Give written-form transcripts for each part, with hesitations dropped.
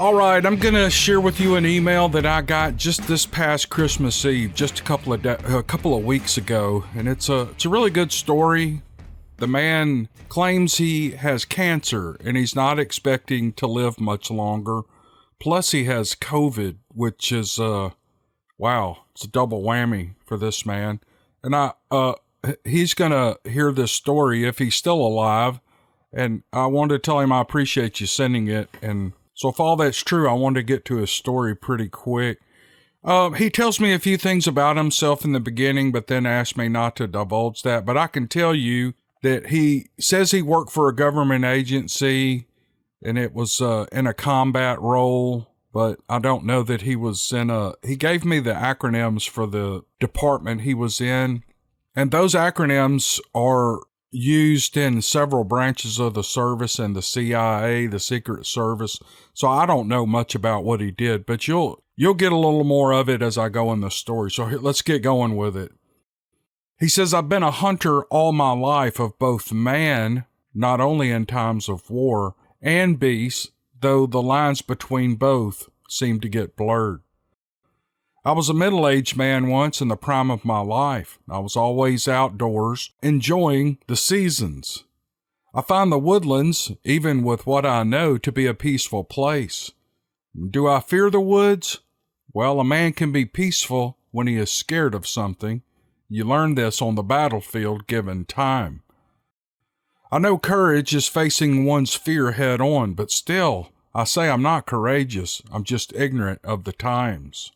All right, I'm going to share with you an email that I got just this past Christmas Eve, just a couple of weeks ago, and it's a really good story. The man claims he has cancer and he's not expecting to live much longer. Plus he has COVID, which is wow, it's a double whammy for this man. And he's going to hear this story if he's still alive, and I wanted to tell him I appreciate you sending it. And so if all that's true, I wanted to get to his story pretty quick. He tells me a few things about himself in the beginning, but then asked me not to divulge that. But I can tell you that he says he worked for a government agency, and it was in a combat role, but I don't know that he was he gave me the acronyms for the department he was in, and those acronyms are used in several branches of the service and the CIA, the Secret Service. So I don't know much about what he did, but you'll get a little more of it as I go in the story. So let's get going with it. He says, I've been a hunter all my life of both man, not only in times of war, and beast, though the lines between both seem to get blurred. I was a middle-aged man once in the prime of my life. I was always outdoors, enjoying the seasons. I find the woodlands, even with what I know, to be a peaceful place. Do I fear the woods? Well, a man can be peaceful when he is scared of something. You learn this on the battlefield given time. I know courage is facing one's fear head on, but still, I say I'm not courageous. I'm just ignorant of the times.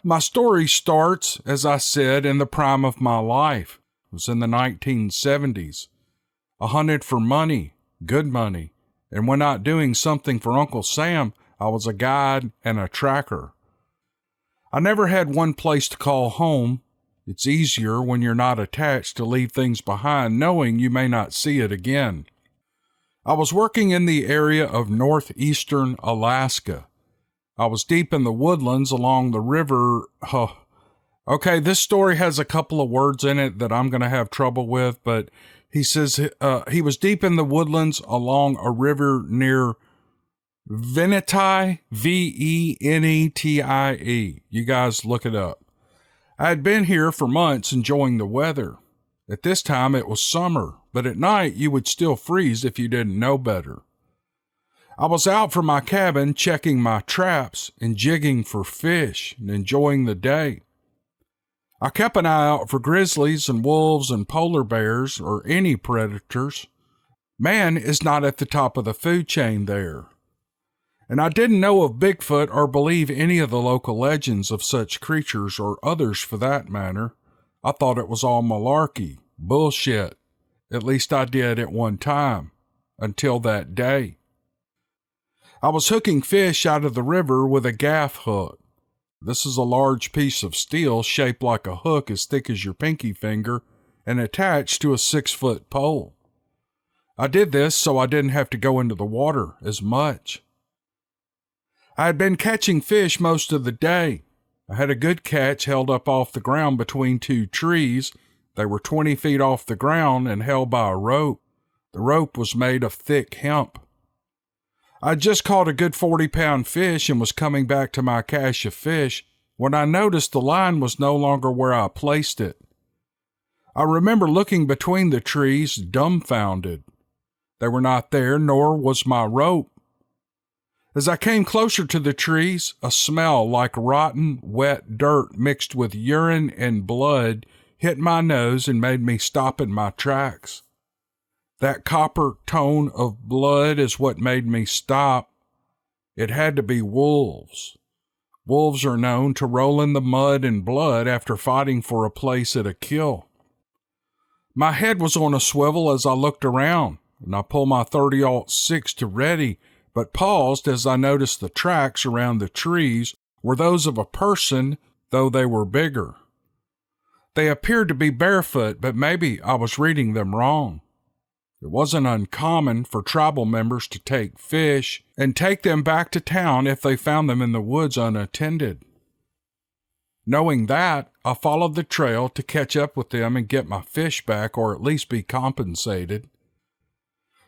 My story starts, as I said, in the prime of my life. It was in the 1970s. I hunted for money, good money, and when not doing something for Uncle Sam, I was a guide and a tracker. I never had one place to call home. It's easier when you're not attached to leave things behind, knowing you may not see it again. I was working in the area of northeastern Alaska. I was deep in the woodlands along the river. Okay, this story has a couple of words in it that I'm going to have trouble with, but he says he was deep in the woodlands along a river near Veneti, Venetie. You guys look it up. I had been here for months enjoying the weather. At this time it was summer, but at night you would still freeze if you didn't know better. I was out from my cabin checking my traps and jigging for fish and enjoying the day. I kept an eye out for grizzlies and wolves and polar bears or any predators. Man is not at the top of the food chain there. And I didn't know of Bigfoot or believe any of the local legends of such creatures or others for that matter. I thought it was all malarkey, bullshit. At least I did at one time, until that day. I was hooking fish out of the river with a gaff hook. This is a large piece of steel shaped like a hook as thick as your pinky finger and attached to a 6-foot pole. I did this so I didn't have to go into the water as much. I had been catching fish most of the day. I had a good catch held up off the ground between two trees. They were 20 feet off the ground and held by a rope. The rope was made of thick hemp. I just caught a good 40-pound fish and was coming back to my cache of fish when I noticed the line was no longer where I placed it. I remember looking between the trees, dumbfounded. They were not there, nor was my rope. As I came closer to the trees, a smell like rotten, wet dirt mixed with urine and blood hit my nose and made me stop in my tracks. That copper tone of blood is what made me stop. It had to be wolves. Wolves are known to roll in the mud and blood after fighting for a place at a kill. My head was on a swivel as I looked around, and I pulled my .30-06 to ready, but paused as I noticed the tracks around the trees were those of a person, though they were bigger. They appeared to be barefoot, but maybe I was reading them wrong. It wasn't uncommon for tribal members to take fish and take them back to town if they found them in the woods unattended. Knowing that, I followed the trail to catch up with them and get my fish back, or at least be compensated.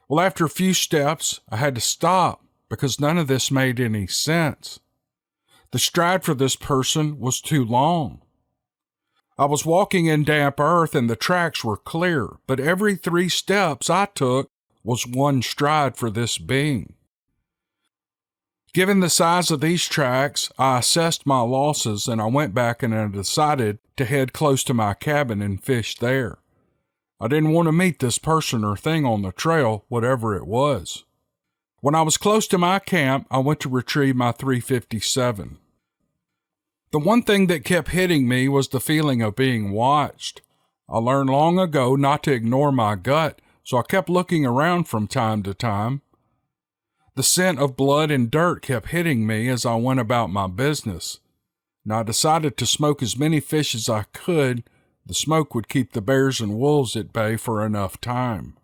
Well, after a few steps, I had to stop because none of this made any sense. The stride for this person was too long. I was walking in damp earth and the tracks were clear, but every 3 steps I took was 1 stride for this being. Given the size of these tracks, I assessed my losses and I went back and I decided to head close to my cabin and fish there. I didn't want to meet this person or thing on the trail, whatever it was. When I was close to my camp, I went to retrieve my .357. The one thing that kept hitting me was the feeling of being watched. I learned long ago not to ignore my gut, so I kept looking around from time to time. The scent of blood and dirt kept hitting me as I went about my business, and I decided to smoke as many fish as I could. The smoke would keep the bears and wolves at bay for enough time.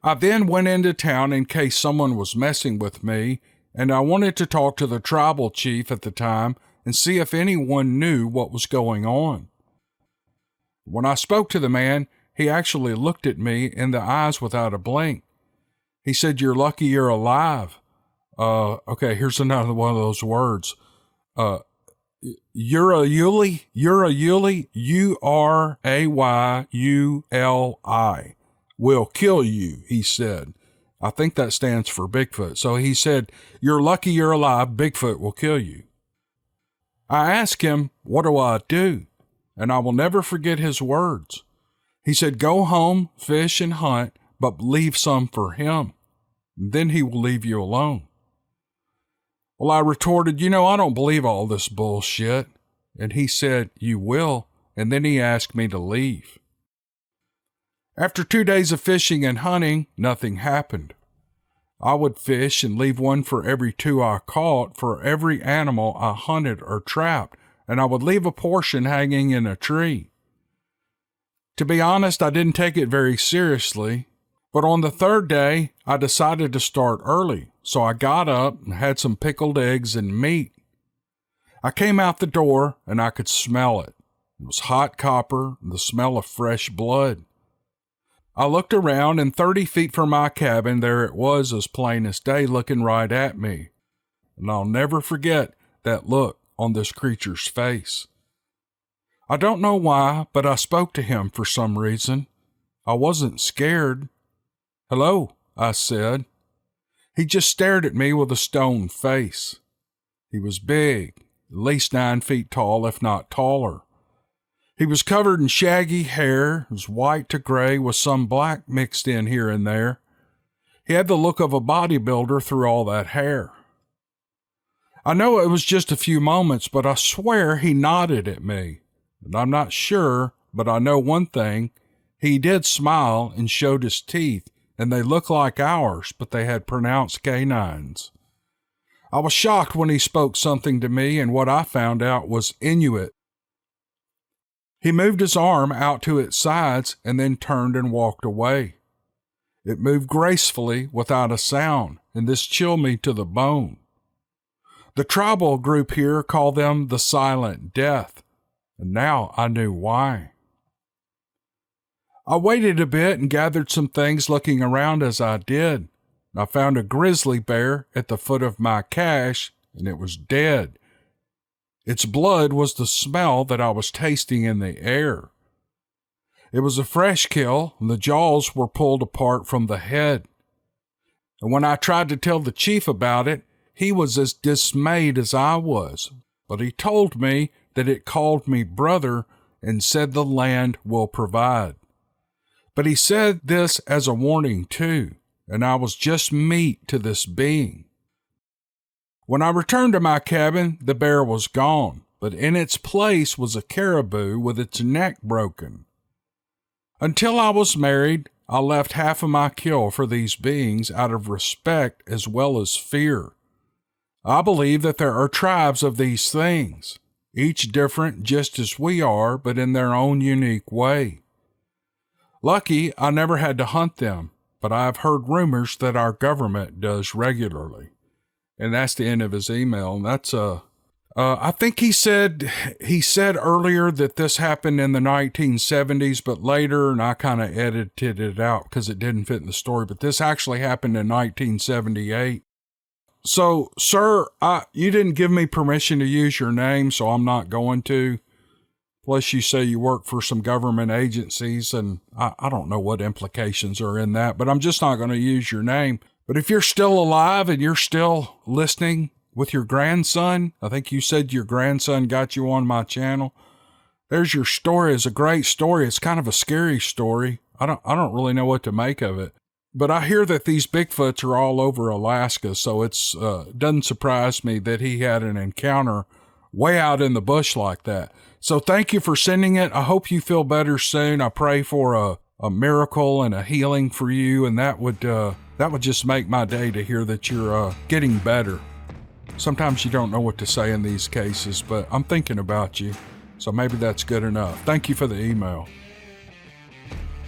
I then went into town in case someone was messing with me, and I wanted to talk to the tribal chief at the time and see if anyone knew what was going on. When I spoke to the man, he actually looked at me in the eyes without a blink. He said, "You're lucky you're alive." Okay, here's another one of those words. Urayyuli, Urayyuli, will kill you, he said. I think that stands for Bigfoot. So he said, "You're lucky you're alive, Bigfoot will kill you." I asked him, "What do I do?" And I will never forget his words. He said, "Go home, fish and hunt, but leave some for him. And then he will leave you alone." Well, I retorted, I don't believe all this bullshit. And he said, "You will." And then he asked me to leave. After 2 days of fishing and hunting, nothing happened. I would fish and leave one for every 2 I caught for every animal I hunted or trapped, and I would leave a portion hanging in a tree. To be honest, I didn't take it very seriously, but on the 3rd day, I decided to start early, so I got up and had some pickled eggs and meat. I came out the door and I could smell it. It was hot copper and the smell of fresh blood. I looked around, and 30 feet from my cabin, there it was as plain as day, looking right at me. And I'll never forget that look on this creature's face. I don't know why, but I spoke to him for some reason. I wasn't scared. "Hello," I said. He just stared at me with a stone face. He was big, at least 9 feet tall, if not taller. He was covered in shaggy hair, it was white to gray with some black mixed in here and there. He had the look of a bodybuilder through all that hair. I know it was just a few moments, but I swear he nodded at me. And I'm not sure, but I know one thing. He did smile and showed his teeth, and they looked like ours, but they had pronounced canines. I was shocked when he spoke something to me, and what I found out was Inuit. He moved his arm out to its sides and then turned and walked away. It moved gracefully without a sound, and this chilled me to the bone. The tribal group here call them the Silent Death, and now I knew why. I waited a bit and gathered some things looking around as I did. I found a grizzly bear at the foot of my cache, and it was dead. Its blood was the smell that I was tasting in the air. It was a fresh kill, and the jaws were pulled apart from the head. And when I tried to tell the chief about it, he was as dismayed as I was, but he told me that it called me brother and said the land will provide. But he said this as a warning too, and I was just meat to this being. When I returned to my cabin, the bear was gone, but in its place was a caribou with its neck broken. Until I was married, I left half of my kill for these beings out of respect as well as fear. I believe that there are tribes of these things, each different just as we are, but in their own unique way. Lucky I never had to hunt them, but I have heard rumors that our government does regularly. And that's the end of his email. And that's I think he said earlier that this happened in the 1970s, but later, and I kind of edited it out because it didn't fit in the story, but this actually happened in 1978. So, sir, you didn't give me permission to use your name, so I'm not going to. Plus, you say you work for some government agencies, and I don't know what implications are in that, but I'm just not going to use your name. But if you're still alive and you're still listening with your grandson, I think you said your grandson got you on my channel. There's your story. It's a great story. It's kind of a scary story. I don't really know what to make of it. But I hear that these Bigfoots are all over Alaska, so it's doesn't surprise me that he had an encounter way out in the bush like that. So thank you for sending it. I hope you feel better soon. I pray for a miracle and a healing for you, and that would just make my day to hear that you're getting better. Sometimes you don't know what to say in these cases, but I'm thinking about you, so maybe that's good enough. Thank you for the email.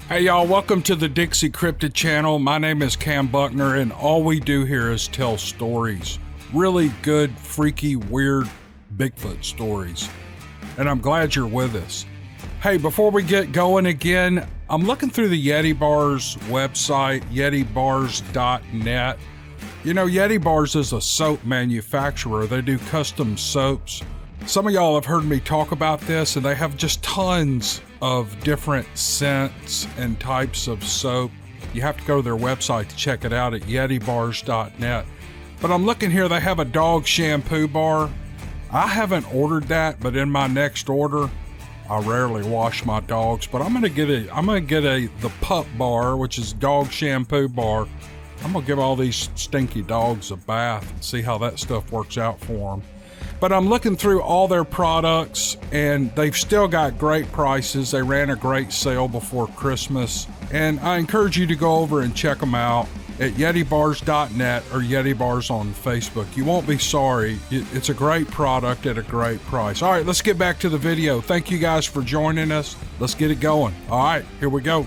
Hey y'all, welcome to the Dixie Cryptid channel. My name is Cam Buckner, and all we do here is tell stories. Really good, freaky, weird Bigfoot stories. And I'm glad you're with us. Hey, before we get going again, I'm looking through the Yeti Bars website, yetibars.net. You know, Yeti Bars is a soap manufacturer. They do custom soaps. Some of y'all have heard me talk about this, and they have just tons of different scents and types of soap. You have to go to their website to check it out at yetibars.net. But I'm looking here, they have a dog shampoo bar. I haven't ordered that, but in my next order, I rarely wash my dogs, but I'm gonna get the pup bar, which is dog shampoo bar. I'm gonna give all these stinky dogs a bath and see how that stuff works out for them. But I'm looking through all their products, and they've still got great prices. They ran a great sale before Christmas, and I encourage you to go over and check them out at yetibars.net or Yeti Bars on Facebook. You won't be sorry. It's a great product at a great price. All right, let's get back to the video. Thank you guys for joining us. Let's get it going. All right, here we go.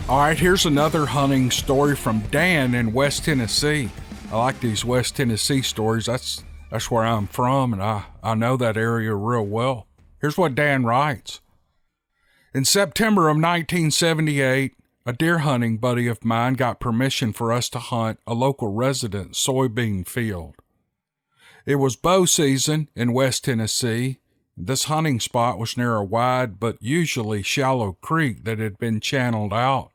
All right, here's another hunting story from Dan in West Tennessee. I like these West Tennessee stories. That's where I'm from, and I know that area real well. Here's what Dan writes. In September of 1978, a deer hunting buddy of mine got permission for us to hunt a local resident's soybean field. It was bow season in West Tennessee. This hunting spot was near a wide but usually shallow creek that had been channeled out.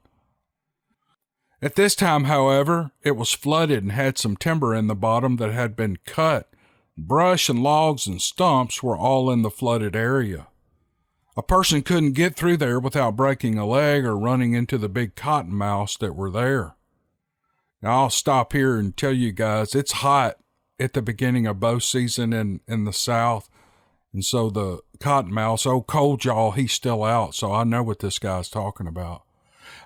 At this time, however, it was flooded and had some timber in the bottom that had been cut. Brush and logs and stumps were all in the flooded area. A person couldn't get through there without breaking a leg or running into the big cottonmouths that were there. Now, I'll stop here and tell you guys, it's hot at the beginning of bow season in the South. And so the cottonmouths, old Coldjaw, he's still out, so I know what this guy's talking about.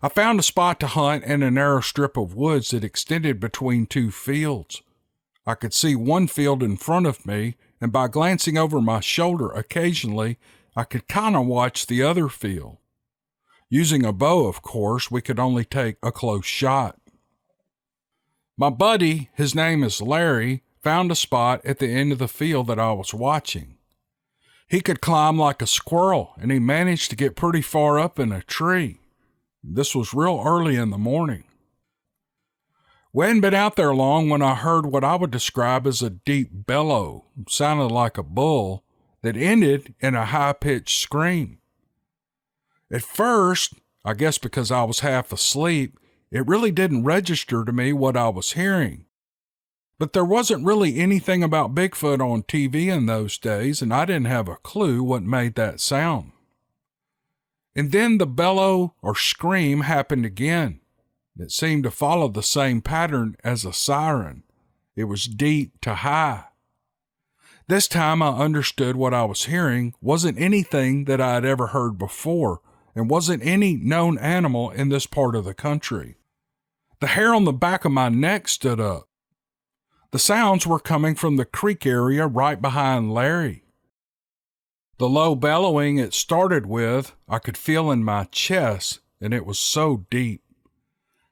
I found a spot to hunt in a narrow strip of woods that extended between two fields. I could see one field in front of me, and by glancing over my shoulder occasionally, I could kind of watch the other field. Using a bow, of course, we could only take a close shot. My buddy, his name is Larry, found a spot at the end of the field that I was watching. He could climb like a squirrel, and he managed to get pretty far up in a tree. This was real early in the morning. We hadn't been out there long when I heard what I would describe as a deep bellow, sounded like a bull, that ended in a high-pitched scream. At first, I guess because I was half asleep, it really didn't register to me what I was hearing. But there wasn't really anything about Bigfoot on TV in those days, and I didn't have a clue what made that sound. And then the bellow or scream happened again. It seemed to follow the same pattern as a siren. It was deep to high. This time I understood what I was hearing wasn't anything that I had ever heard before, and wasn't any known animal in this part of the country. The hair on the back of my neck stood up. The sounds were coming from the creek area right behind Larry. The low bellowing it started with, I could feel in my chest, and it was so deep.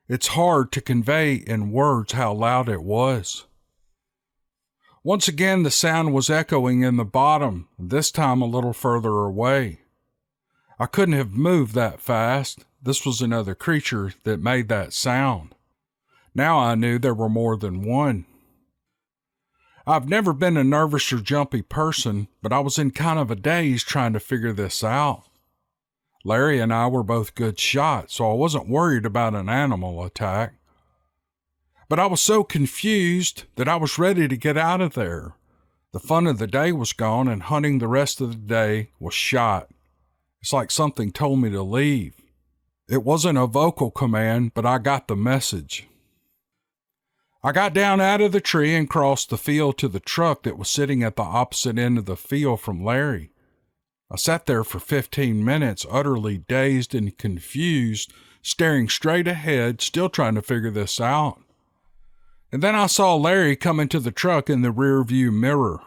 It's hard to convey in words how loud it was. Once again, the sound was echoing in the bottom, this time a little further away. I couldn't have moved that fast. This was another creature that made that sound. Now I knew there were more than one. I've never been a nervous or jumpy person, but I was in kind of a daze trying to figure this out. Larry and I were both good shots, so I wasn't worried about an animal attack. But I was so confused that I was ready to get out of there. The fun of the day was gone, and hunting the rest of the day was shot. It's like something told me to leave. It wasn't a vocal command, but I got the message. I got down out of the tree and crossed the field to the truck that was sitting at the opposite end of the field from Larry. I sat there for 15 minutes, utterly dazed and confused, staring straight ahead, still trying to figure this out. And then I saw Larry come into the truck in the rearview mirror.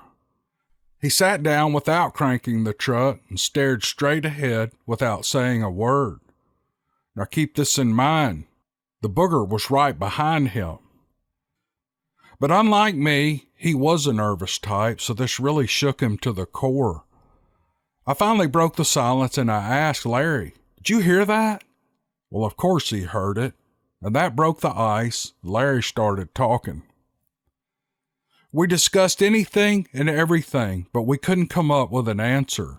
He sat down without cranking the truck and stared straight ahead without saying a word. Now keep this in mind, the booger was right behind him. But unlike me, he was a nervous type, so this really shook him to the core. I finally broke the silence and I asked Larry, "Did you hear that?" Well, of course he heard it, and that broke the ice. Larry started talking. We discussed anything and everything, but we couldn't come up with an answer.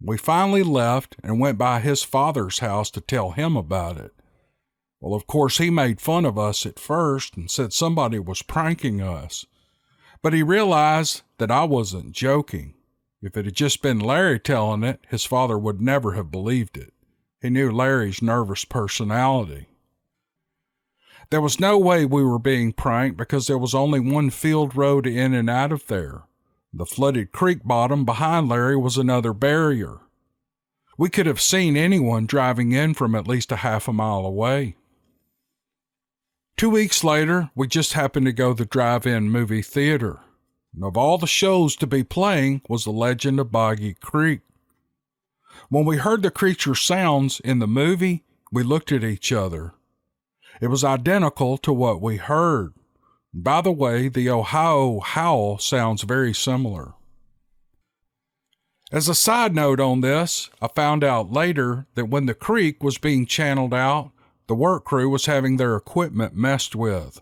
We finally left and went by his father's house to tell him about it. Well, of course, he made fun of us at first and said somebody was pranking us. But he realized that I wasn't joking. If it had just been Larry telling it, his father would never have believed it. He knew Larry's nervous personality. There was no way we were being pranked because there was only one field road in and out of there. The flooded creek bottom behind Larry was another barrier. We could have seen anyone driving in from at least a half a mile away. 2 weeks later, we just happened to go to the drive-in movie theater. And of all the shows to be playing was The Legend of Boggy Creek. When we heard the creature sounds in the movie, we looked at each other. It was identical to what we heard. By the way, the Ohio howl sounds very similar. As a side note on this, I found out later that when the creek was being channeled out, the work crew was having their equipment messed with.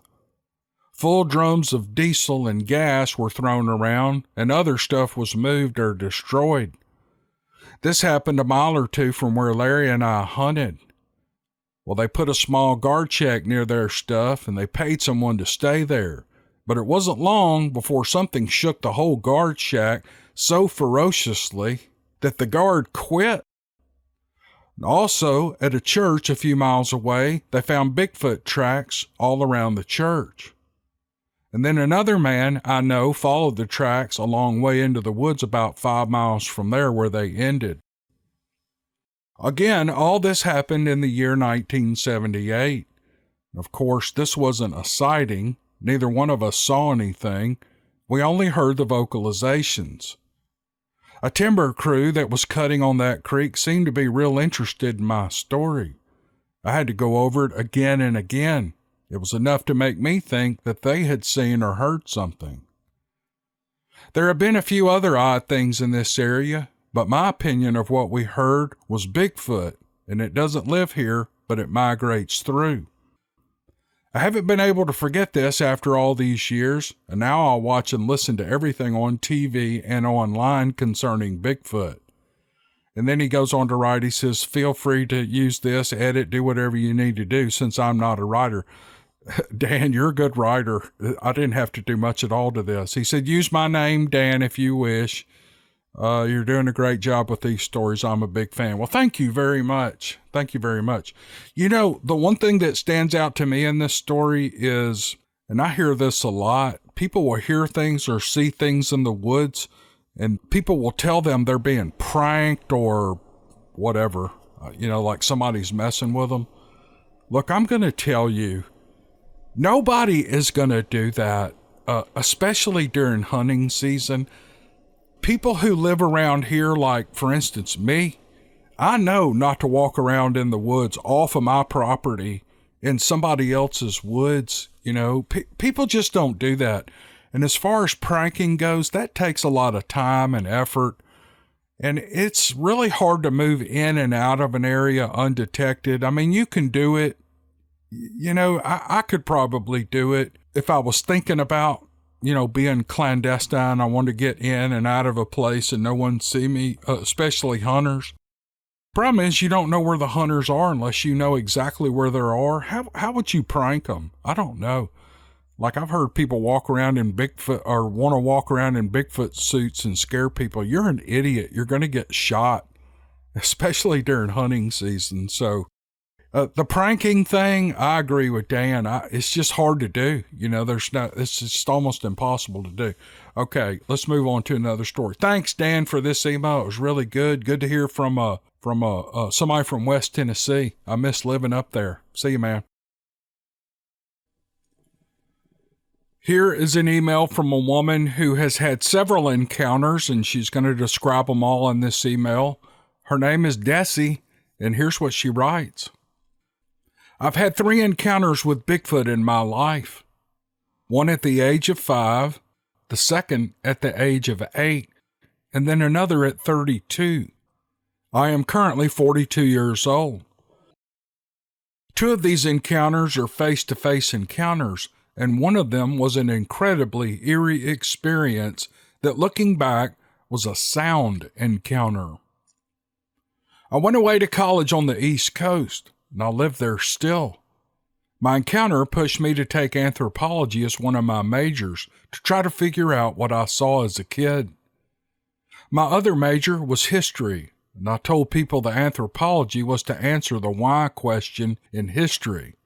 Full drums of diesel and gas were thrown around, and other stuff was moved or destroyed. This happened a mile or two from where Larry and I hunted. Well, they put a small guard shack near their stuff, and they paid someone to stay there. But it wasn't long before something shook the whole guard shack so ferociously that the guard quit. Also, at a church a few miles away, they found Bigfoot tracks all around the church. And then another man I know followed the tracks a long way into the woods about 5 miles from there where they ended. Again, all this happened in the year 1978. Of course, this wasn't a sighting. Neither one of us saw anything. We only heard the vocalizations. A timber crew that was cutting on that creek seemed to be real interested in my story. I had to go over it again and again. It was enough to make me think that they had seen or heard something. There have been a few other odd things in this area, but my opinion of what we heard was Bigfoot, and it doesn't live here, but it migrates through. I haven't been able to forget this after all these years, and now I'll watch and listen to everything on TV and online concerning Bigfoot. And then he goes on to write, he says, feel free to use this, edit, do whatever you need to do since I'm not a writer. Dan, you're a good writer. I didn't have to do much at all to this. He said, use my name, Dan, if you wish. You're doing a great job with these stories. I'm a big fan. Well, thank you very much. Thank you very much. You know, the one thing that stands out to me in this story is, and I hear this a lot, people will hear things or see things in the woods, and people will tell them they're being pranked or whatever, like somebody's messing with them. Look, I'm going to tell you, nobody is going to do that, especially during hunting season. People who live around here, like, for instance, me, I know not to walk around in the woods off of my property in somebody else's woods. People just don't do that. And as far as pranking goes, that takes a lot of time and effort. And it's really hard to move in and out of an area undetected. I mean, you can do it. I could probably do it if I was thinking about, being clandestine. I want to get in and out of a place and no one see me, especially hunters. Problem is, you don't know where the hunters are unless you know exactly where they are. How would you prank them? I don't know. Like, I've heard people walk around in Bigfoot or want to walk around in Bigfoot suits and scare people. You're an idiot. You're going to get shot, especially during hunting season. So the pranking thing, I agree with Dan. It's just hard to do. It's just almost impossible to do. Okay, let's move on to another story. Thanks, Dan, for this email. It was really good. Good to hear from somebody from West Tennessee. I miss living up there. See you, man. Here is an email from a woman who has had several encounters, and she's going to describe them all in this email. Her name is Dixie, and here's what she writes. I've had 3 encounters with Bigfoot in my life. One at the age of 5, the second at the age of 8, and then another at 32. I am currently 42 years old. 2 of these encounters are face-to-face encounters, and one of them was an incredibly eerie experience that, looking back, was a sound encounter. I went away to college on the East Coast, and I live there still. My encounter pushed me to take anthropology as one of my majors to try to figure out what I saw as a kid. My other major was history, and I told people that anthropology was to answer the why question in history.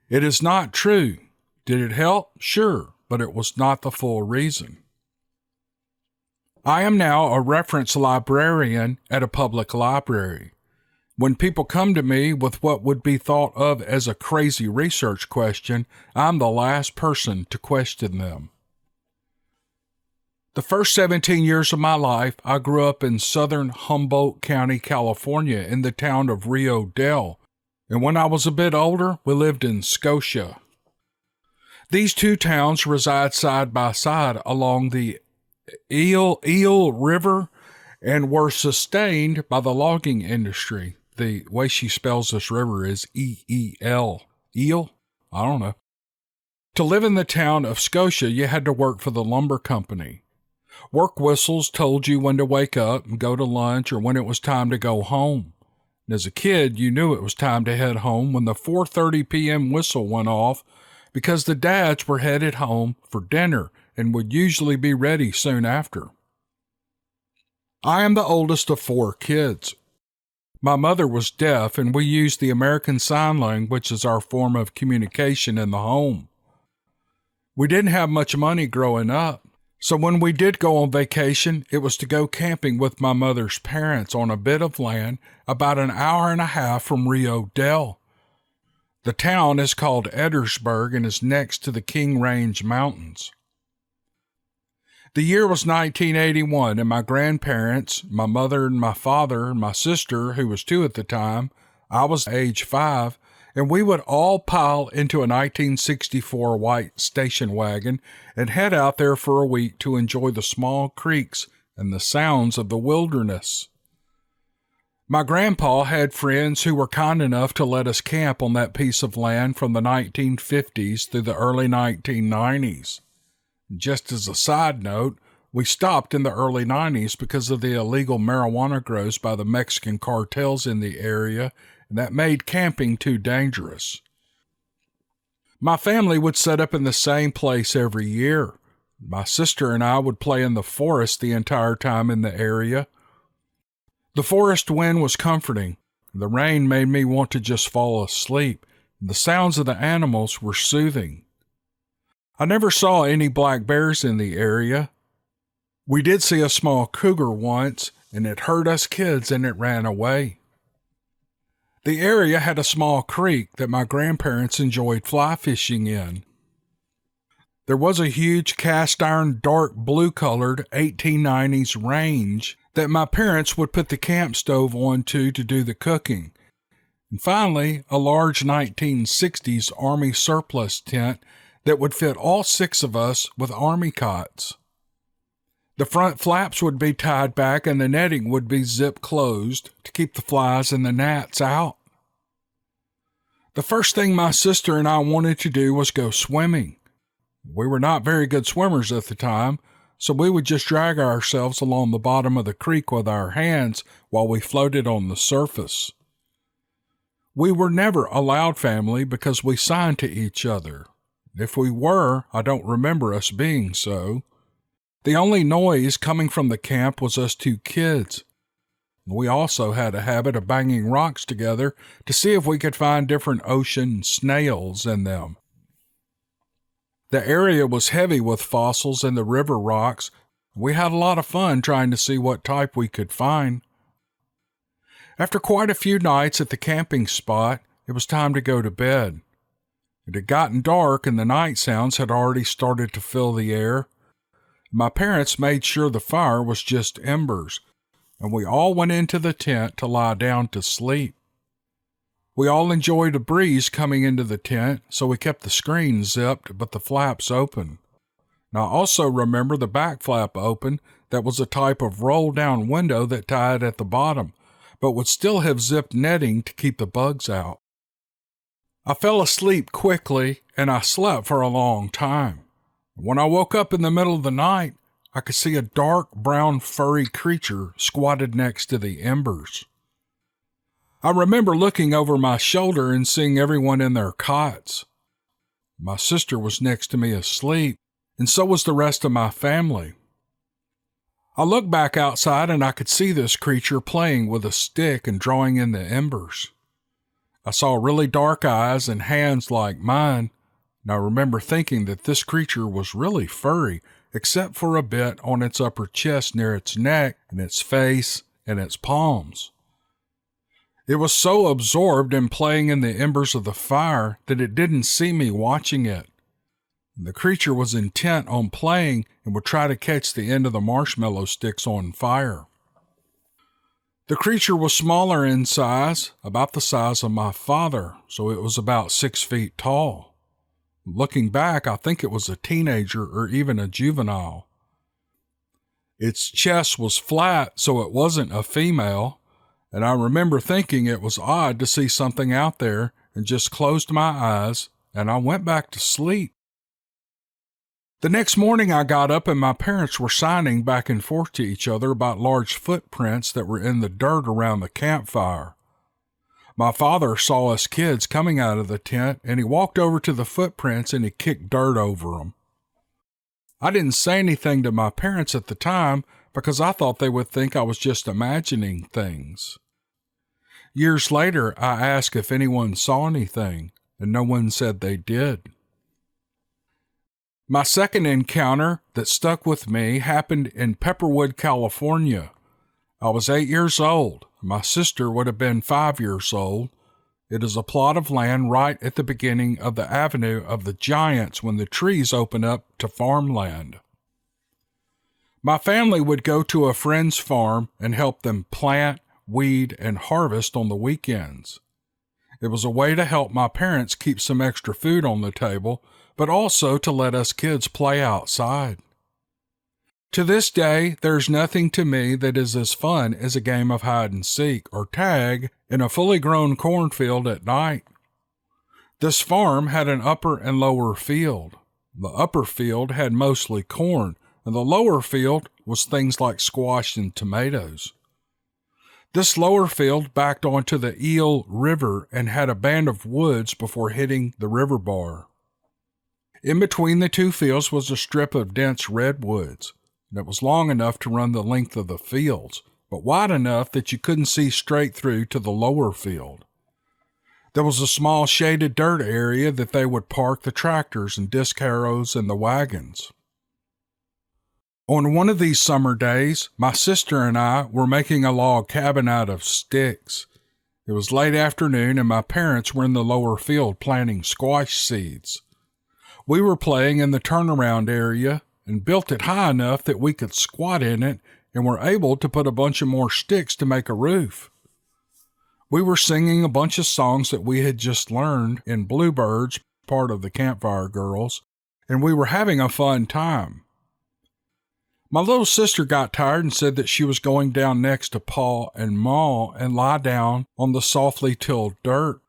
It is not true. Did it help? Sure, but it was not the full reason. I am now a reference librarian at a public library. When people come to me with what would be thought of as a crazy research question, I'm the last person to question them. The first 17 years of my life, I grew up in southern Humboldt County, California, in the town of Rio Dell. And when I was a bit older, we lived in Scotia. These 2 towns reside side by side along the Eel River and were sustained by the logging industry. The way she spells this river is E-E-L. Eel? I don't know. To live in the town of Scotia, you had to work for the lumber company. Work whistles told you when to wake up and go to lunch or when it was time to go home. And as a kid, you knew it was time to head home when the 4:30 p.m. whistle went off, because the dads were headed home for dinner and would usually be ready soon after. I am the oldest of 4 kids. My mother was deaf, and we used the American Sign Language as our form of communication in the home. We didn't have much money growing up, so when we did go on vacation, it was to go camping with my mother's parents on a bit of land about an hour and a half from Rio Dell. The town is called Eddersburg and is next to the King Range Mountains. The year was 1981, and my grandparents, my mother and my father, and my sister, who was 2 at the time, I was age 5, and we would all pile into a 1964 white station wagon and head out there for a week to enjoy the small creeks and the sounds of the wilderness. My grandpa had friends who were kind enough to let us camp on that piece of land from the 1950s through the early 1990s. Just as a side note, we stopped in the early 90s because of the illegal marijuana grows by the Mexican cartels in the area, and that made camping too dangerous. My family would set up in the same place every year. My sister and I would play in the forest the entire time in the area. The forest wind was comforting. The rain made me want to just fall asleep. The sounds of the animals were soothing. I never saw any black bears in the area. We did see a small cougar once, and it hurt us kids and it ran away. The area had a small creek that my grandparents enjoyed fly fishing in. There was a huge cast iron dark blue colored 1890s range that my parents would put the camp stove on to do the cooking. And finally, a large 1960s Army surplus tent that would fit all 6 of us with Army cots. The front flaps would be tied back and the netting would be zip closed to keep the flies and the gnats out. The first thing my sister and I wanted to do was go swimming. We were not very good swimmers at the time, so we would just drag ourselves along the bottom of the creek with our hands while we floated on the surface. We were never a loud family because we signed to each other. If we were, I don't remember us being so. The only noise coming from the camp was us 2 kids. We also had a habit of banging rocks together to see if we could find different ocean snails in them. The area was heavy with fossils and the river rocks. We had a lot of fun trying to see what type we could find. After quite a few nights at the camping spot, it was time to go to bed. It had gotten dark and the night sounds had already started to fill the air. My parents made sure the fire was just embers, and we all went into the tent to lie down to sleep. We all enjoyed a breeze coming into the tent, so we kept the screen zipped but the flaps open. Now I also remember the back flap open that was a type of roll-down window that tied at the bottom, but would still have zipped netting to keep the bugs out. I fell asleep quickly, and I slept for a long time. When I woke up in the middle of the night, I could see a dark brown furry creature squatted next to the embers. I remember looking over my shoulder and seeing everyone in their cots. My sister was next to me asleep, and so was the rest of my family. I looked back outside and I could see this creature playing with a stick and drawing in the embers. I saw really dark eyes and hands like mine, and I remember thinking that this creature was really furry, except for a bit on its upper chest near its neck and its face and its palms. It was so absorbed in playing in the embers of the fire that it didn't see me watching it. The creature was intent on playing and would try to catch the end of the marshmallow sticks on fire. The creature was smaller in size, about the size of my father, so it was about 6 feet tall. Looking back, I think it was a teenager or even a juvenile. Its chest was flat, so it wasn't a female, and I remember thinking it was odd to see something out there and just closed my eyes, and I went back to sleep. The next morning I got up and my parents were signing back and forth to each other about large footprints that were in the dirt around the campfire. My father saw us kids coming out of the tent and he walked over to the footprints and he kicked dirt over them. I didn't say anything to my parents at the time because I thought they would think I was just imagining things. Years later, I asked if anyone saw anything, and no one said they did. My second encounter that stuck with me happened in Pepperwood, California. I was 8 years old. My sister would have been 5 years old. It is a plot of land right at the beginning of the Avenue of the Giants when the trees open up to farmland. My family would go to a friend's farm and help them plant, weed, and harvest on the weekends. It was a way to help my parents keep some extra food on the table, but also to let us kids play outside. To this day, there's nothing to me that is as fun as a game of hide and seek or tag in a fully grown cornfield at night. This farm had an upper and lower field. The upper field had mostly corn, and the lower field was things like squash and tomatoes. This lower field backed onto the Eel River and had a band of woods before hitting the river bar. In between the two fields was a strip of dense redwoods that was long enough to run the length of the fields, but wide enough that you couldn't see straight through to the lower field. There was a small shaded dirt area that they would park the tractors and disc harrows and the wagons. On one of these summer days, my sister and I were making a log cabin out of sticks. It was late afternoon and my parents were in the lower field planting squash seeds. We were playing in the turnaround area and built it high enough that we could squat in it and were able to put a bunch of more sticks to make a roof. We were singing a bunch of songs that we had just learned in Bluebirds, part of the Campfire Girls, and we were having a fun time. My little sister got tired and said that she was going down next to Pa and Ma and lie down on the softly tilled dirt.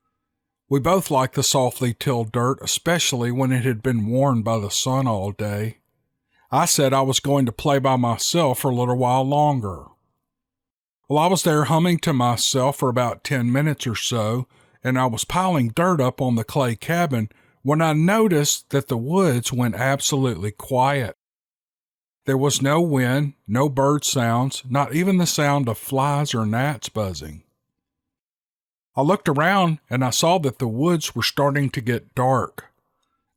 We both liked the softly tilled dirt, especially when it had been worn by the sun all day. I said I was going to play by myself for a little while longer. Well, I was there humming to myself for about 10 minutes or so, and I was piling dirt up on the clay cabin when I noticed that the woods went absolutely quiet. There was no wind, no bird sounds, not even the sound of flies or gnats buzzing. I looked around and I saw that the woods were starting to get dark.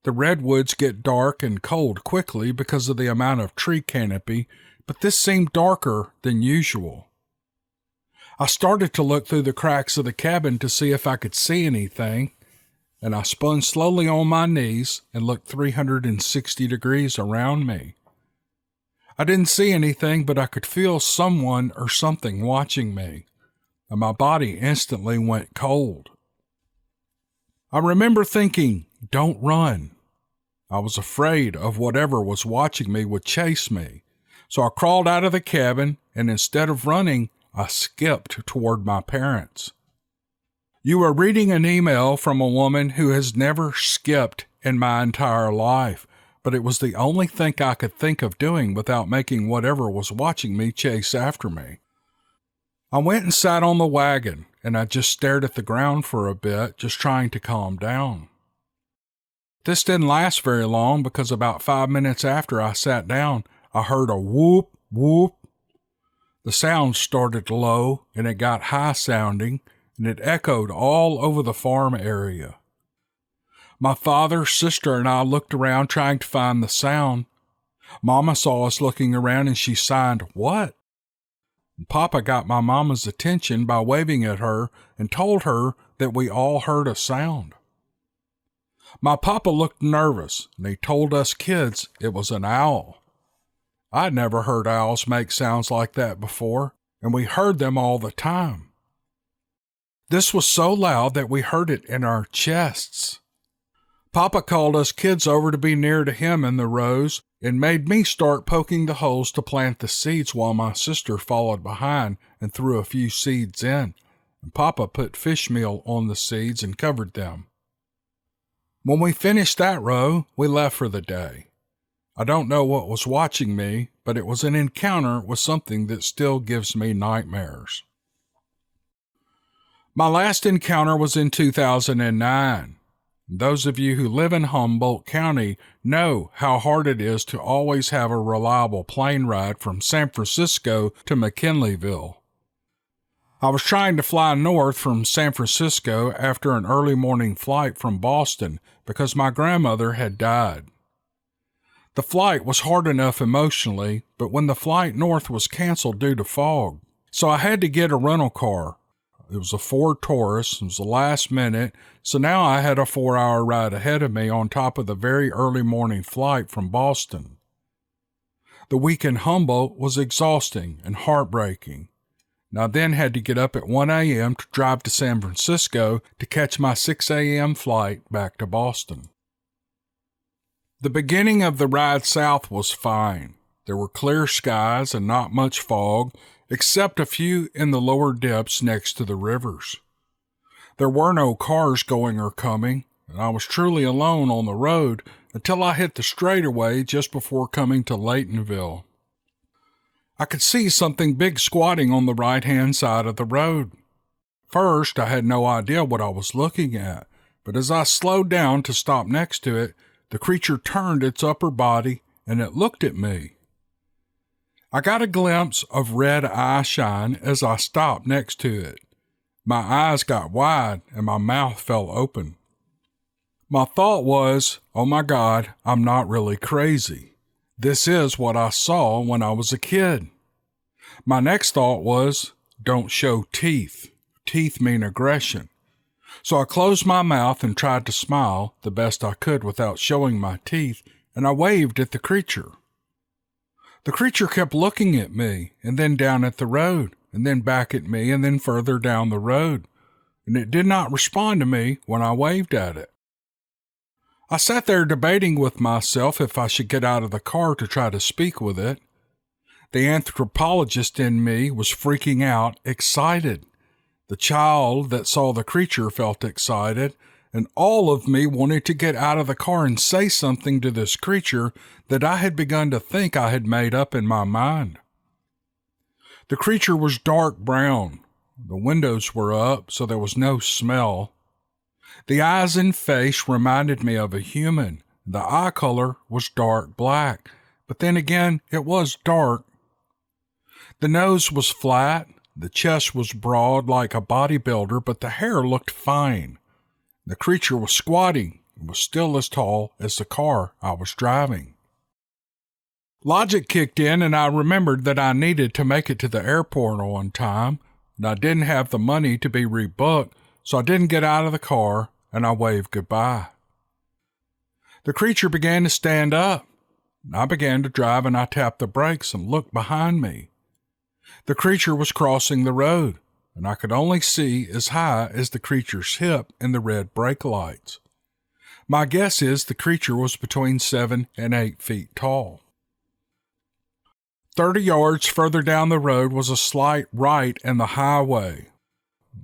The redwoods get dark and cold quickly because of the amount of tree canopy, but this seemed darker than usual. I started to look through the cracks of the cabin to see if I could see anything, and I spun slowly on my knees and looked 360 degrees around me. I didn't see anything, but I could feel someone or something watching me, and my body instantly went cold. I remember thinking, "Don't run." I was afraid of whatever was watching me would chase me, so I crawled out of the cabin, and instead of running, I skipped toward my parents. You are reading an email from a woman who has never skipped in my entire life, but it was the only thing I could think of doing without making whatever was watching me chase after me. I went and sat on the wagon, and I just stared at the ground for a bit, just trying to calm down. This didn't last very long because about 5 minutes after I sat down, I heard a whoop, whoop. The sound started low, and it got high sounding, and it echoed all over the farm area. My father, sister, and I looked around trying to find the sound. Mama saw us looking around and she sighed, "What?" And Papa got my mama's attention by waving at her and told her that we all heard a sound. My papa looked nervous, and he told us kids it was an owl. I'd never heard owls make sounds like that before, and we heard them all the time. This was so loud that we heard it in our chests. Papa called us kids over to be near to him in the rows and made me start poking the holes to plant the seeds while my sister followed behind and threw a few seeds in, and Papa put fish meal on the seeds and covered them. When we finished that row, we left for the day. I don't know what was watching me, but it was an encounter with something that still gives me nightmares. My last encounter was in 2009. Those of you who live in Humboldt County know how hard it is to always have a reliable plane ride from San Francisco to McKinleyville. I was trying to fly north from San Francisco after an early morning flight from Boston because my grandmother had died. The flight was hard enough emotionally, but when the flight north was canceled due to fog, so I had to get a rental car. It was a Ford Taurus. It was the last minute, so now I had a 4-hour ride ahead of me on top of the very early morning flight from Boston. The week in Humboldt was exhausting and heartbreaking, and I then had to get up at 1 a.m. to drive to San Francisco to catch my 6 a.m. flight back to Boston. The beginning of the ride south was fine. There were clear skies and not much fog, except a few in the lower dips next to the rivers. There were no cars going or coming, and I was truly alone on the road until I hit the straightaway just before coming to Laytonville. I could see something big squatting on the right-hand side of the road. First, I had no idea what I was looking at, but as I slowed down to stop next to it, the creature turned its upper body and it looked at me. I got a glimpse of red eye shine as I stopped next to it. My eyes got wide and my mouth fell open. My thought was, oh my God, I'm not really crazy. This is what I saw when I was a kid. My next thought was, don't show teeth. Teeth mean aggression. So I closed my mouth and tried to smile the best I could without showing my teeth, and I waved at the creature. The creature kept looking at me, and then down at the road, and then back at me, and then further down the road, and it did not respond to me when I waved at it. I sat there debating with myself if I should get out of the car to try to speak with it. The anthropologist in me was freaking out, excited. The child that saw the creature felt excited, and all of me wanted to get out of the car and say something to this creature that I had begun to think I had made up in my mind. The creature was dark brown. The windows were up, so there was no smell. The eyes and face reminded me of a human. The eye color was dark black, but then again, it was dark. The nose was flat. The chest was broad like a bodybuilder, but the hair looked fine. The creature was squatting and was still as tall as the car I was driving. Logic kicked in, and I remembered that I needed to make it to the airport on time, and I didn't have the money to be rebooked, so I didn't get out of the car, and I waved goodbye. The creature began to stand up. I began to drive, and I tapped the brakes and looked behind me. The creature was crossing the road, and I could only see as high as the creature's hip in the red brake lights. My guess is the creature was between 7 and 8 feet tall. 30 yards further down the road was a slight right in the highway.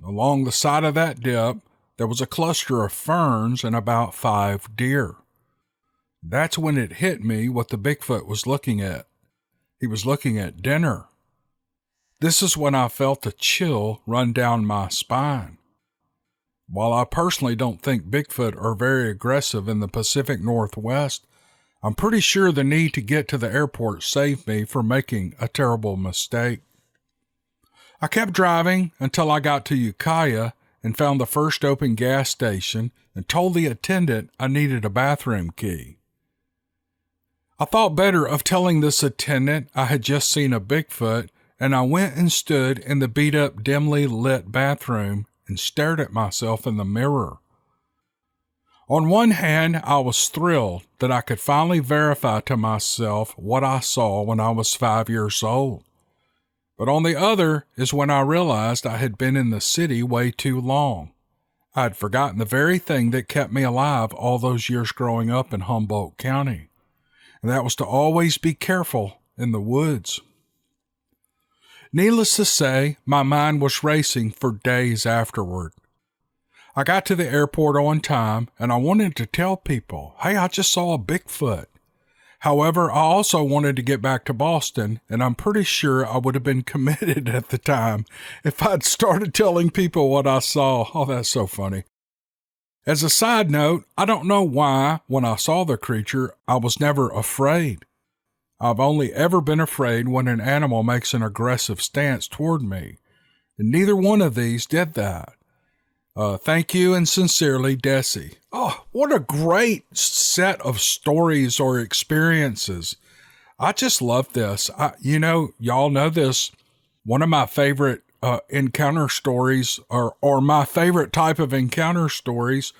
Along the side of that dip, there was a cluster of ferns and about 5 deer. That's when it hit me what the Bigfoot was looking at. He was looking at dinner. This is when I felt a chill run down my spine. While I personally don't think Bigfoot are very aggressive in the Pacific Northwest, I'm pretty sure the need to get to the airport saved me from making a terrible mistake. I kept driving until I got to Ukiah and found the first open gas station and told the attendant I needed a bathroom key. I thought better of telling this attendant I had just seen a Bigfoot, and I went and stood in the beat-up, dimly lit bathroom and stared at myself in the mirror. On one hand, I was thrilled that I could finally verify to myself what I saw when I was 5 years old. But on the other is when I realized I had been in the city way too long. I had forgotten the very thing that kept me alive all those years growing up in Humboldt County, and that was to always be careful in the woods. Needless to say, my mind was racing for days afterward. I got to the airport on time, and I wanted to tell people, hey, I just saw a Bigfoot. However, I also wanted to get back to Boston, and I'm pretty sure I would have been committed at the time if I'd started telling people what I saw. Oh, that's so funny. As a side note, I don't know why, when I saw the creature, I was never afraid. I've only ever been afraid when an animal makes an aggressive stance toward me, and neither one of these did that. Thank you and sincerely, Dixie. Oh, what a great set of stories or experiences. I just love this. Y'all know this. One of my favorite encounter stories, or my favorite type of encounter stories,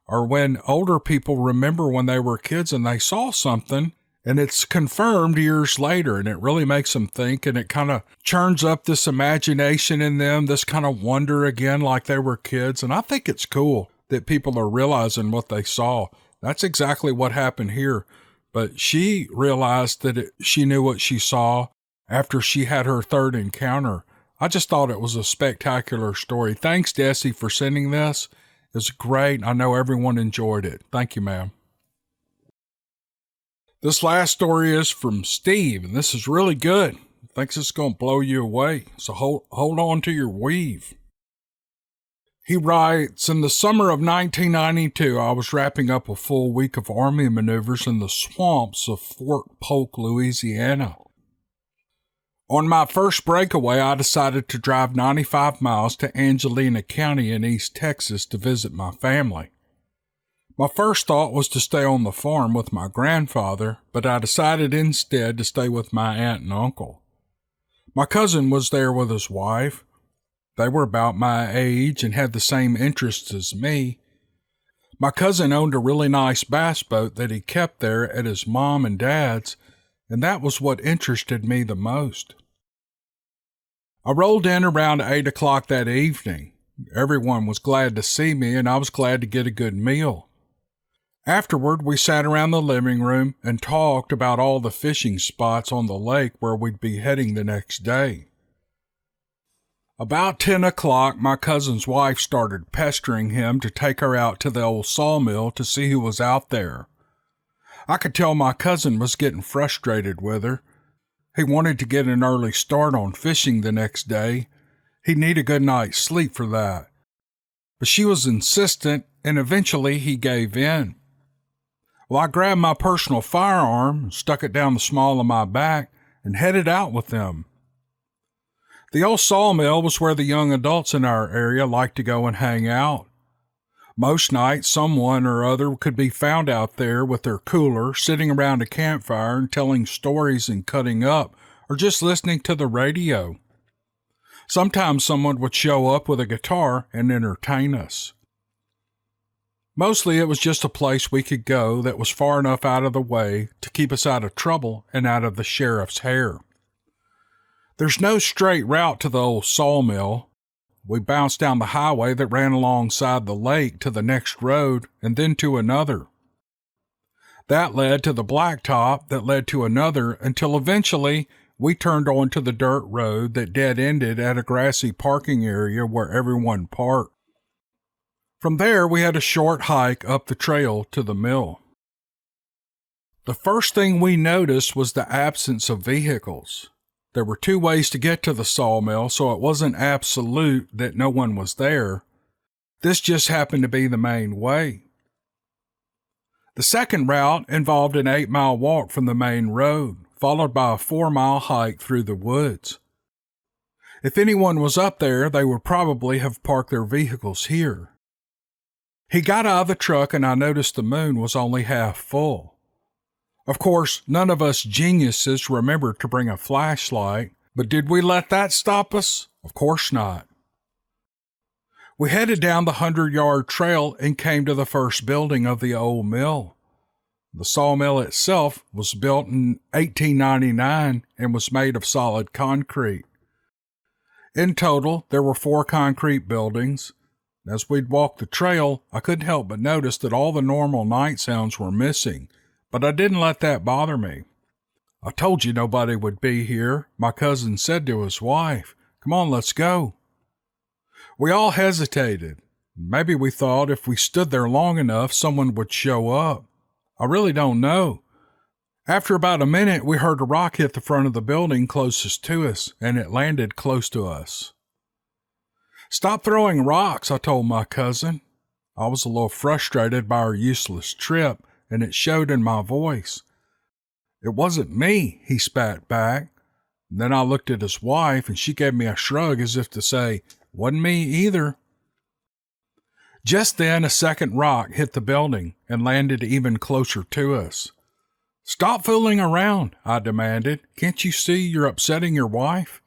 are when older people remember when they were kids and they saw something, and it's confirmed years later, and it really makes them think, and it kind of churns up this imagination in them, this kind of wonder again like they were kids. And I think it's cool that people are realizing what they saw. That's exactly what happened here. But she realized that she knew what she saw after she had her third encounter. I just thought it was a spectacular story. Thanks, Dixie, for sending this. It's great. I know everyone enjoyed it. Thank you, ma'am. This last story is from Steve, and this is really good. Thinks it's going to blow you away, so hold on to your weave. He writes, in the summer of 1992, I was wrapping up a full week of Army maneuvers in the swamps of Fort Polk, Louisiana. On my first breakaway, I decided to drive 95 miles to Angelina County in East Texas to visit my family. My first thought was to stay on the farm with my grandfather, but I decided instead to stay with my aunt and uncle. My cousin was there with his wife. They were about my age and had the same interests as me. My cousin owned a really nice bass boat that he kept there at his mom and dad's, and that was what interested me the most. I rolled in around 8 o'clock that evening. Everyone was glad to see me, and I was glad to get a good meal. Afterward, we sat around the living room and talked about all the fishing spots on the lake where we'd be heading the next day. About 10 o'clock, my cousin's wife started pestering him to take her out to the old sawmill to see who was out there. I could tell my cousin was getting frustrated with her. He wanted to get an early start on fishing the next day. He'd need a good night's sleep for that. But she was insistent, and eventually he gave in. Well, I grabbed my personal firearm, stuck it down the small of my back, and headed out with them. The old sawmill was where the young adults in our area liked to go and hang out. Most nights, someone or other could be found out there with their cooler, sitting around a campfire and telling stories and cutting up, or just listening to the radio. Sometimes someone would show up with a guitar and entertain us. Mostly it was just a place we could go that was far enough out of the way to keep us out of trouble and out of the sheriff's hair. There's no straight route to the old sawmill. We bounced down the highway that ran alongside the lake to the next road and then to another. That led to the blacktop that led to another until eventually we turned onto the dirt road that dead-ended at a grassy parking area where everyone parked. From there, we had a short hike up the trail to the mill. The first thing we noticed was the absence of vehicles. There were 2 ways to get to the sawmill, so it wasn't absolute that no one was there. This just happened to be the main way. The second route involved an 8-mile walk from the main road, followed by a 4-mile hike through the woods. If anyone was up there, they would probably have parked their vehicles here. He got out of the truck and I noticed the moon was only half full. Of course, none of us geniuses remembered to bring a flashlight, but did we let that stop us? Of course not. We headed down the 100-yard trail and came to the first building of the old mill. The sawmill itself was built in 1899 and was made of solid concrete. In total, there were 4 concrete buildings. As we'd walked the trail, I couldn't help but notice that all the normal night sounds were missing, but I didn't let that bother me. I told you nobody would be here, my cousin said to his wife. Come on, let's go. We all hesitated. Maybe we thought if we stood there long enough, someone would show up. I really don't know. After about a minute, we heard a rock hit the front of the building closest to us, and it landed close to us. Stop throwing rocks, I told my cousin. I was a little frustrated by our useless trip, and it showed in my voice. It wasn't me, he spat back. Then I looked at his wife, and she gave me a shrug as if to say, wasn't me either. Just then, a second rock hit the building and landed even closer to us. Stop fooling around, I demanded. Can't you see you're upsetting your wife?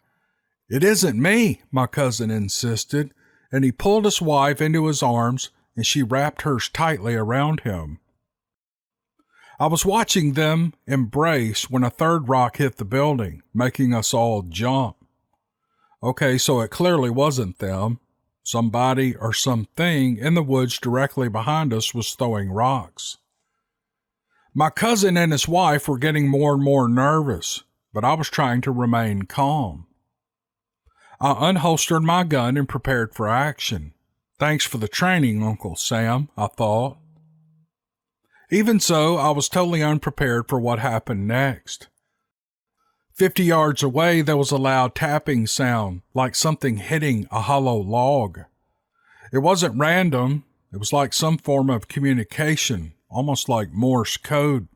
It isn't me, my cousin insisted, and he pulled his wife into his arms, and she wrapped hers tightly around him. I was watching them embrace when a third rock hit the building, making us all jump. Okay, so it clearly wasn't them. Somebody or something in the woods directly behind us was throwing rocks. My cousin and his wife were getting more and more nervous, but I was trying to remain calm. I unholstered my gun and prepared for action. Thanks for the training, Uncle Sam, I thought. Even so, I was totally unprepared for what happened next. 50 yards away, there was a loud tapping sound, like something hitting a hollow log. It wasn't random. It was like some form of communication, almost like Morse code.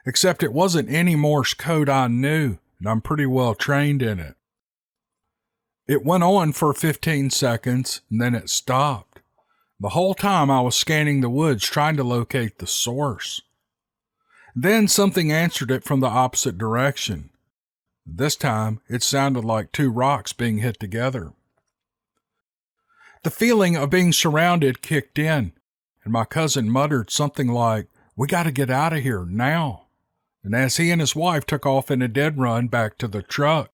Except it wasn't any Morse code I knew, and I'm pretty well trained in it. It went on for 15 seconds, and then it stopped. The whole time I was scanning the woods trying to locate the source. Then something answered it from the opposite direction. This time, it sounded like 2 rocks being hit together. The feeling of being surrounded kicked in, and my cousin muttered something like, "We got to get out of here now." and as he and his wife took off in a dead run back to the truck.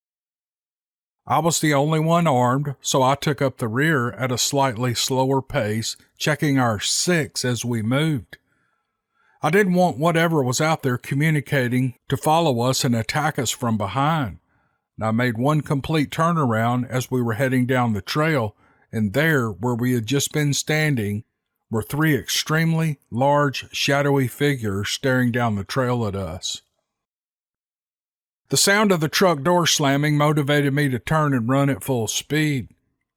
I was the only one armed, so I took up the rear at a slightly slower pace, checking our six as we moved. I didn't want whatever was out there communicating to follow us and attack us from behind. And I made one complete turnaround as we were heading down the trail, and there, where we had just been standing, were three extremely large, shadowy figures staring down the trail at us. The sound of the truck door slamming motivated me to turn and run at full speed.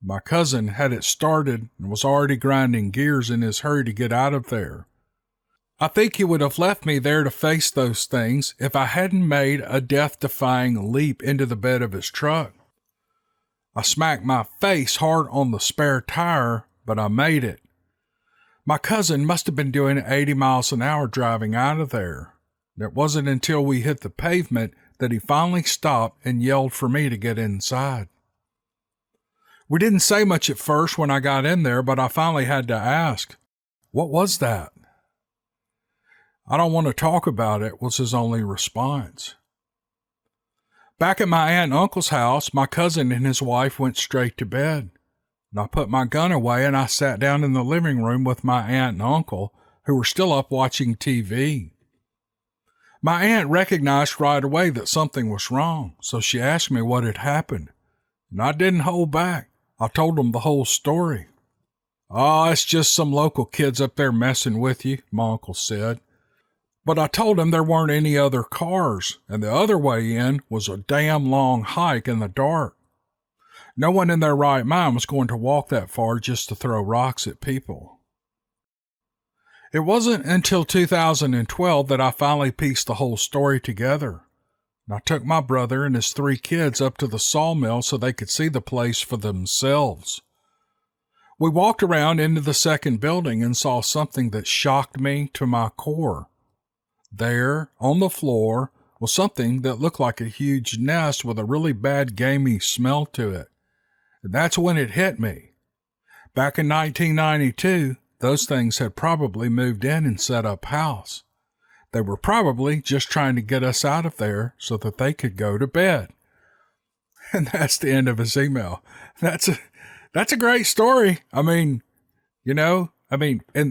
My cousin had it started and was already grinding gears in his hurry to get out of there. I think he would have left me there to face those things if I hadn't made a death-defying leap into the bed of his truck. I smacked my face hard on the spare tire, but I made it. My cousin must have been doing 80 miles an hour driving out of there. It wasn't until we hit the pavement that he finally stopped and yelled for me to get inside. We didn't say much at first when I got in there, but I finally had to ask, "What was that?" "I don't want to talk about it," was his only response. Back at my aunt and uncle's house, my cousin and his wife went straight to bed. And I put my gun away and I sat down in the living room with my aunt and uncle, who were still up watching TV. My aunt recognized right away that something was wrong, so she asked me what had happened. And I didn't hold back. I told them the whole story. "Oh, it's just some local kids up there messing with you," my uncle said. But I told him there weren't any other cars, and the other way in was a damn long hike in the dark. No one in their right mind was going to walk that far just to throw rocks at people. It wasn't until 2012 that I finally pieced the whole story together. I took my brother and his 3 kids up to the Sawmill so they could see the place for themselves. We walked around into the second building and saw something that shocked me to my core. There, on the floor, was something that looked like a huge nest with a really bad gamey smell to it. And that's when it hit me. Back in 1992, those things had probably moved in and set up house. They were probably just trying to get us out of there so that they could go to bed. And that's the end of his email. That's a great story. And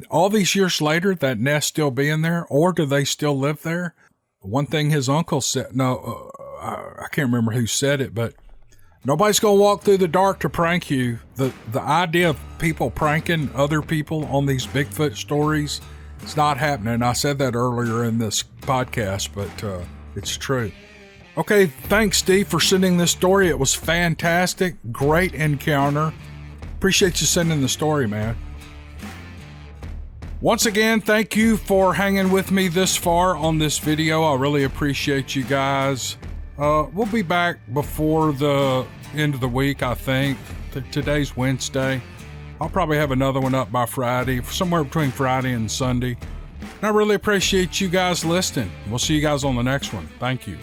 all these years later, that nest still being there, or do they still live there? One thing his uncle said, I can't remember who said it, but nobody's going to walk through the dark to prank you. The idea of people pranking other people on these Bigfoot stories, it's not happening. I said that earlier in this podcast, but it's true. Okay, thanks, Steve, for sending this story. It was fantastic. Great encounter. Appreciate you sending the story, man. Once again, thank you for hanging with me this far on this video. I really appreciate you guys. We'll be back before the end of the week, I think. Today's Wednesday. I'll probably have another one up by Friday, somewhere between Friday and Sunday. And I really appreciate you guys listening. We'll see you guys on the next one. Thank you.